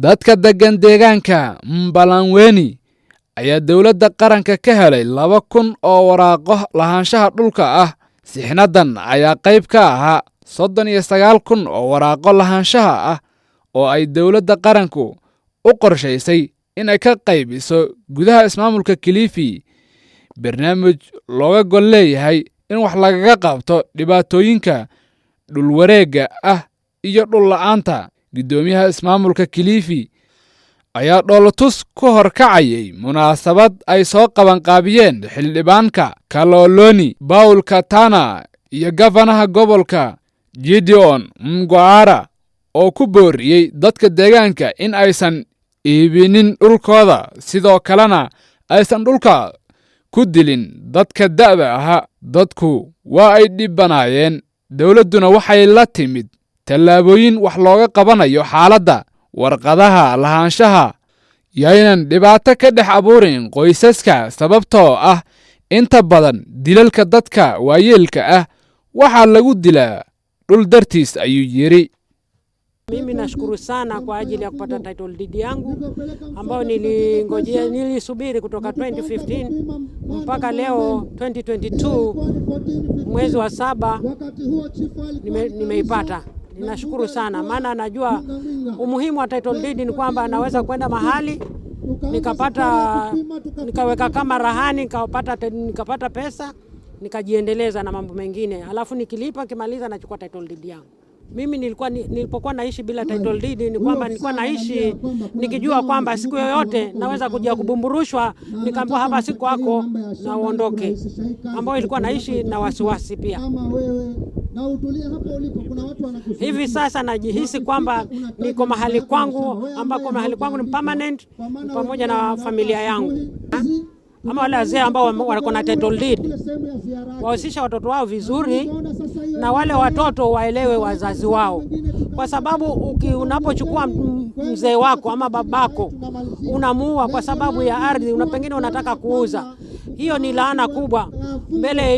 dadka degan deegaanka Mbalanweni ayaa dawladda qaranka ka helay 2,000 oo waraaqo lahaanshaha dhulka ah. Sixnadan ayaa qayb ka ahaa 39,000 oo waraaqo lahaanshaha ah oo ay dawladda qaranku u qorshaysay in ay ka qaybiso gudaha ismaamulka Kilifi. Barnaamij looga gol leeyahay in wax lagaga qabto dhibaatooyinka dhul wareegga ah iyo dhul la'aanta. Gudoomiyaha ismaamulka Kilifi ayaa dhoolatus ku horkacayay munaasabad ay soo qabanqaabiyeen xildhibaanka Kaloloni Paul Katana iyo gafanaha gobolka Gideon Mngwara oo ku booriyay dadka deegaanka in aysan iibinin dhulkooda, sidoo kalena aysan dhulka ku dilin dadka da'da ah. Dadku waa ay dhibanaayeen, dawladduna waxay la timid tallaabooyin wax looga qabanayo xaaladda. Warqadaha lahaanshaha yaynan dhibaato ka dhex abuurin qoysaska, sababtoo ah inta badan dilalka dadka waayeelka ah waxaa lagu dilaa dhul dartiis, ayuu yiri. Mimi nashukuru sana kwa ajili ya kupata title deed yangu ambao nilisubiri kutoka 2015 mpaka leo 2022 mwezi wa 7 nimeipata. Ninashukuru sana, maana najua umuhimu wa title deed ni kwamba naweza kwenda mahali nikaweka kama rahani, nikapata pesa, nikajiendeleza na mambo mengine, alafu nikilipa kimaliza nachukua title deed yangu. Mimi nilipokuwa naishi bila title deed ni kwamba nilikuwa naishi nikijua kwamba siku yoyote naweza kuja kubumburushwa nikaambiwa hapa siku yako na uondoke, ambao ilikuwa naishi na wasiwasi pia. Hivi sasa najihisi kwamba niko mahali kwangu ambako mahali kwangu ni permanent pamoja na familia yangu. Ama wale wazee ambao wako na title deed wahusisha watoto wao vizuri, na wale watoto waelewe wazazi wao, kwa sababu unapochukua mzee wako ama babako unamuua kwa sababu ya ardhi, pengine unataka kuuza, hiyo ni laana kubwa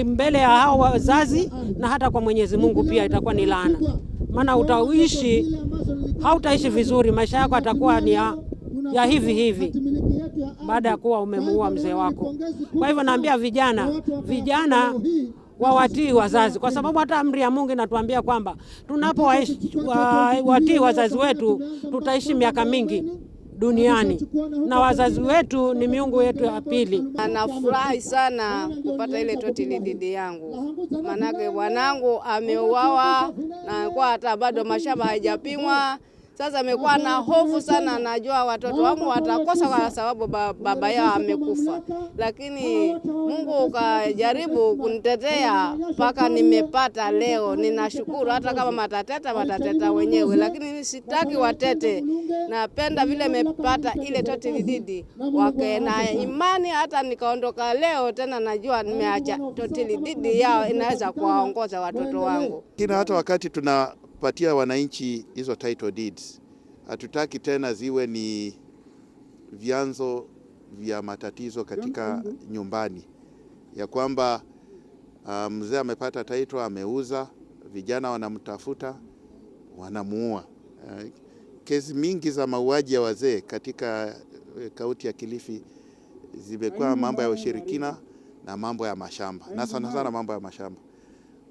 mbele ya hao wazazi, na hata kwa Mwenyezi Mungu pia itakuwa ni laana, maana hautaishi vizuri, maisha yako atakuwa ni ya hivi baada ya kuwa umemuua mzee wako. Kwa hivyo naambia vijana wawatii wazazi, kwa sababu hata amri ya Mungu inatuambia kwamba tunapowatii wazazi wetu tutaishi miaka mingi duniani, na wazazi wetu ni miungu yetu ya pili. Nafurahi sana kupata ile title deed yangu, manake bwanangu ameuawa na kwa hata bado mashamba haijapimwa. Sasa amekuwa na hofu sana, najua watoto wangu watakosa kwa sababu baba yao amekufa. Lakini Mungu ukajaribu kunitetea mpaka nimepata leo. Ninashukuru, hata kama matateta wenyewe, lakini sitaki watete. Napenda vile nimepata ile title deed. Wake na imani hata nikaondoka leo tena najua nimeacha title deed yao inaweza kuwaongoza watoto wangu. Kina hata wakati tunapatia wananchi hizo title deeds, hatutaki tena ziwe ni vyanzo vya matatizo katika nyumbani, ya kwamba mzee amepata title, ameuza, vijana wanamtafuta, wanamuua. Kesi mingi za mauaji ya wazee katika kaunti ya Kilifi zimekuwa mambo ya ushirikina na mambo ya mashamba, na sana mambo ya mashamba.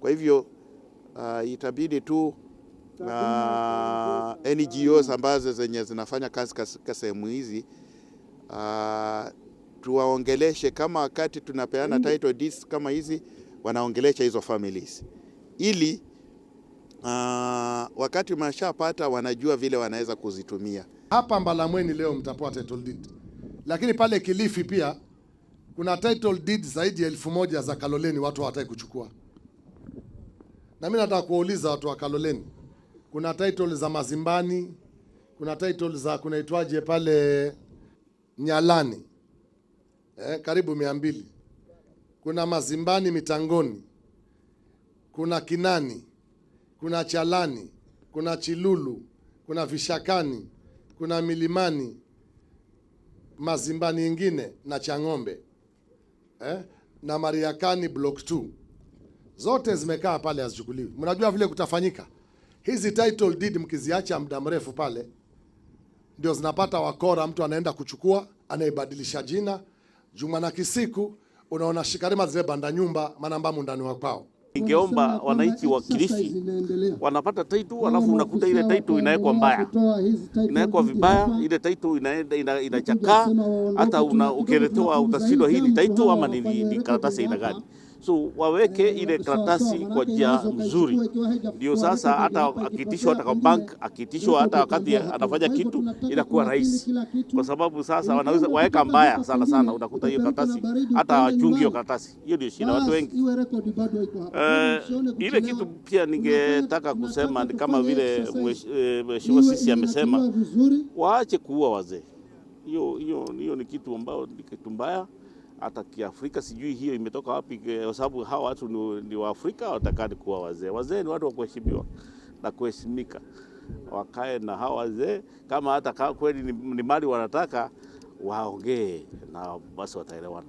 Kwa hivyo itabidi tu NGOs ambazo zenye zinafanya kazi katika sehemu hizi tuwaongeleshe, kama wakati tunapeana title deeds kama hizi wanaongelesha hizo families, ili wakati mashapata wanajua vile wanaweza kuzitumia. Hapa Mbalamweni leo mtapewa title deed, lakini pale Kilifi pia kuna title deed zaidi ya 1,000 za Kaloleni watu hawataka kuchukua. Na mimi nataka kuuliza watu wa Kaloleni, kuna title za Mazimbani, kuna title za kunaitwaje pale Nyalani, karibu 200. Kuna Mazimbani Mitangoni, kuna Kinani, kuna Chalani, kuna Chilulu, kuna Vishakani, kuna Milimani, Mazimbani ingine na Changombe, na Mariakani block 2. Zote zimekaa pale hazichukuliwi. Mnajua vile kutafanyika? Hizi title deed mkiziacha muda mrefu pale, ndio zinapata wakora. Mtu anaenda kuchukua, anaibadilisha jina. Juma na Kisiku unaona shikarima zile banda nyumba manambamu ndani wa kwao. Ningeomba wananchi wa Kilifi wanapata title, alafu unakuta ile title inawekwa mbaya, inawekwa vibaya, ile title inachakaa, hata ukiletewa utashindwa hii ni title ama ni karatasi ina gani. So waweke ile karatasi kwa njia nzuri, ndio sasa hata akitishwa hata kwa bank, akitishwa hata wakati anafanya kitu inakuwa rahisi, kwa sababu sasa wanaweza waweka mbaya sana, unakuta hiyo karatasi hata wachungi hiyo karatasi. Hiyo ndio shida watu wengi. Ile kitu pia ningetaka kusema ni kama vile Mheshimiwa Sisi amesema, waache kuua wazee. Hiyo ni kitu ambao ni kitu mbaya. Hata Kiafrika sijui hiyo imetoka wapi, kwa sababu hawa watu ni wa Afrika watakani kuwa wazee. Wazee ni watu wa kuheshimiwa na kuheshimika. Wakae na hawa wazee, kama hata kweli ni mali wanataka waongee na basi wataelewana.